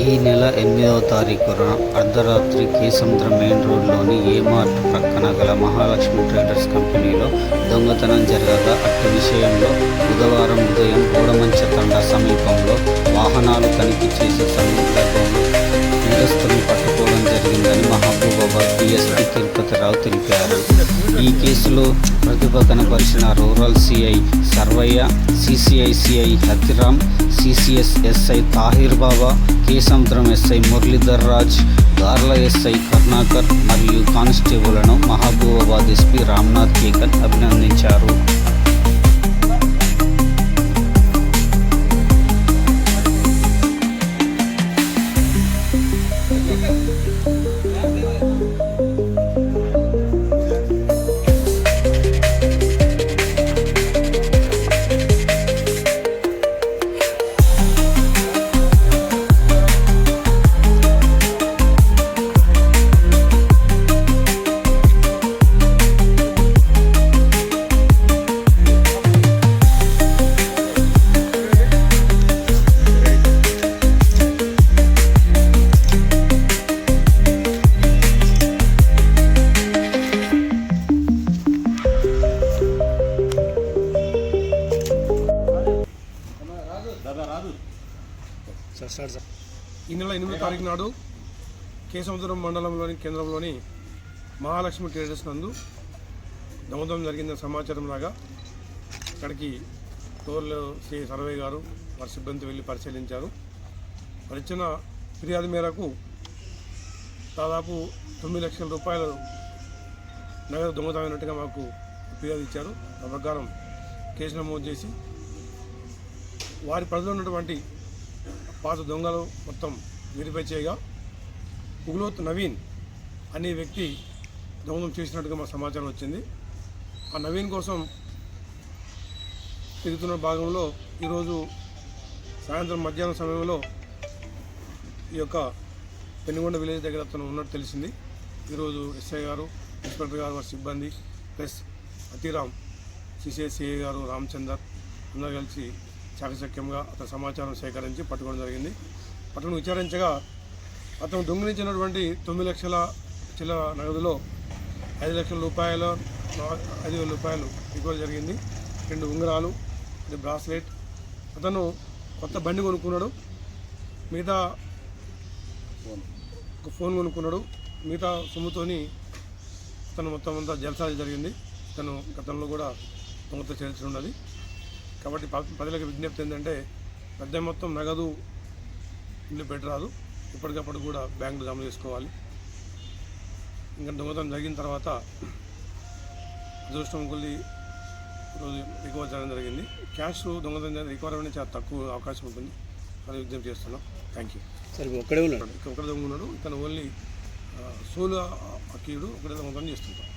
ఈ నెల 8వ తారీఖున అర్ధరాత్రి కేసముద్రం మెయిన్ రోడ్లోని ఏ మార్ట్ ప్రక్కన గల మహాలక్ష్మి ట్రేడర్స్ కంపెనీలో దొంగతనం జరగగా అట్టి విషయంలో బుధవారం ఉదయం గోడమంచతండ సమీపంలో వాహనాలు తనిఖీ చేసే సందర్భంలో నేరస్తులను పట్టుకోవడం జరిగిందని మహబూబాబాద్ పిఎస్పీ తిరుపతిరావు తెలిపారు. ఈ కేసులో ప్రతిభ కనపరిచిన rural CI Sarvaiah, CCI Hathiram, CCS SI Tahir Baba, Kesamudram SI Muralidhar Raj, Garla SI Karnakar మరియు కానిస్టేబుల్లను మహబూబాబాద్ ఎస్పీ రామ్నాథ్ కేకన్ అభినందించారు. ఈ నెల 8వ తారీఖు నాడు కేసముద్రం మండలంలోని కేంద్రంలోని మహాలక్ష్మి ట్రేడర్స్ నందు దొంగతనం జరిగిందని సమాచారం రాగా అక్కడికి టోర్లో శ్రీ సర్వే గారు వారి సిబ్బంది వెళ్ళి పరిశీలించారు. వారు ఇచ్చిన ఫిర్యాదు మేరకు దాదాపు 9 లక్షల రూపాయలు నగదు దొంగతనమైనట్టుగా మాకు ఫిర్యాదు ఇచ్చారు. ఆ ప్రకారం కేసు నమోదు చేసి వారి పరిధిలో ఉన్నటువంటి పాత దొంగలు మొత్తం వెరిఫై చేయగా ఉగ్లోత్ నవీన్ అనే వ్యక్తి దొంగతనం చేసినట్టుగా మా సమాచారం వచ్చింది. ఆ నవీన్ కోసం తిరుగుతున్న భాగంలో ఈరోజు సాయంత్రం మధ్యాహ్నం సమయంలో ఈ యొక్క పెనుగొండ విలేజ్ దగ్గర అతను ఉన్నట్టు తెలిసింది. ఈరోజు ఎస్ఐ గారు, ఇన్స్పెక్టర్ గారు, వారి సిబ్బంది ప్లస్ హతిరామ్, సిసిఐ గారు, రామచందర్ అందరూ కలిసి చాకచక్యంగా అతని సమాచారం సేకరించి పట్టుకోవడం జరిగింది. పట్టుకుని విచారించగా అతను దొంగిలించినటువంటి 9 లక్షల చిల్లర నగదులో 5 లక్షల రూపాయలు, 5,000 రూపాయలు రికవరీ జరిగింది. 2 ఉంగరాలు, బ్రాస్లెట్. అతను కొత్త బండి కొనుక్కున్నాడు, మిగతా ఒక ఫోన్ కొనుక్కున్నాడు. మిగతా సొమ్ముతోని తను మొత్తం అంతా జల్సా జరిగింది. తను గతంలో కూడా దొంగతో చరిత్ర ఉన్నది. కాబట్టి ప్రజలకు విజ్ఞప్తి ఏంటంటే పెద్ద మొత్తం నగదు ఇల్లు పెట్టరాదు, ఎప్పటికప్పుడు కూడా బ్యాంకులు జమ చేసుకోవాలి. ఇంకా దొంగతనం జరిగిన తర్వాత అదృష్టం కొద్ది ఈరోజు రికవర్ చేయడం జరిగింది. క్యాష్ దొంగతనం రికవర్ అనేది చాలా తక్కువ అవకాశం ఉంటుంది. అది విజ్ఞప్తి చేస్తున్నాం. Thank you. సరే, ఒక్కడే ఉన్నాడు, ఒక్కడే దొంగ ఉన్నాడు. ఇతను ఓన్లీ సోలు అక్కీయుడు, ఒకటే దొంగతనం చేస్తుంటాం.